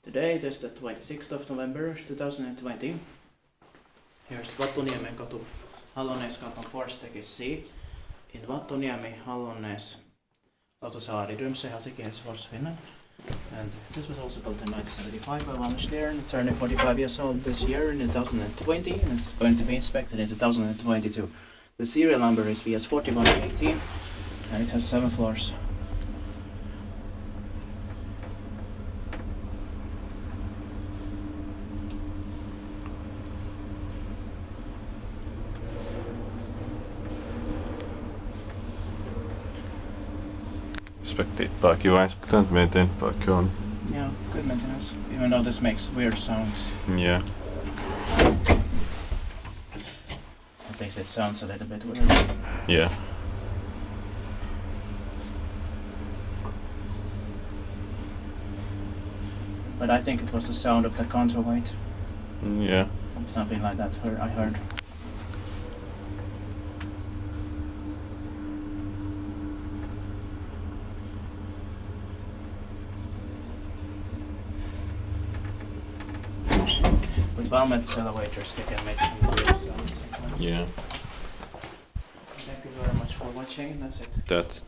Today it is the 26th of November 2020. Here's Vattuniemenkatu, Hallonneesgatan 4 stage C in Vattuniemi, Hallonnees, Lauttasaari, Helsinki, Helsingfors, Finland. And this was also built in 1975 by ValmetSchlieren, turning 45 years old this year in 2020, and it's going to be inspected in 2022. The serial number is VS4118 and it has 7 floors. Inspektiittaakin vaan inspektoinut miten paikki on. Yeah, good maintenance, even though this makes weird sounds. Yeah. At least it sounds a little bit weird. Yeah. But I think it was the sound of the counterweight. Yeah. Something like that I heard. With Valmet's elevators, they can make some weird sounds. Yeah. Thank you very much for watching. That's it. That's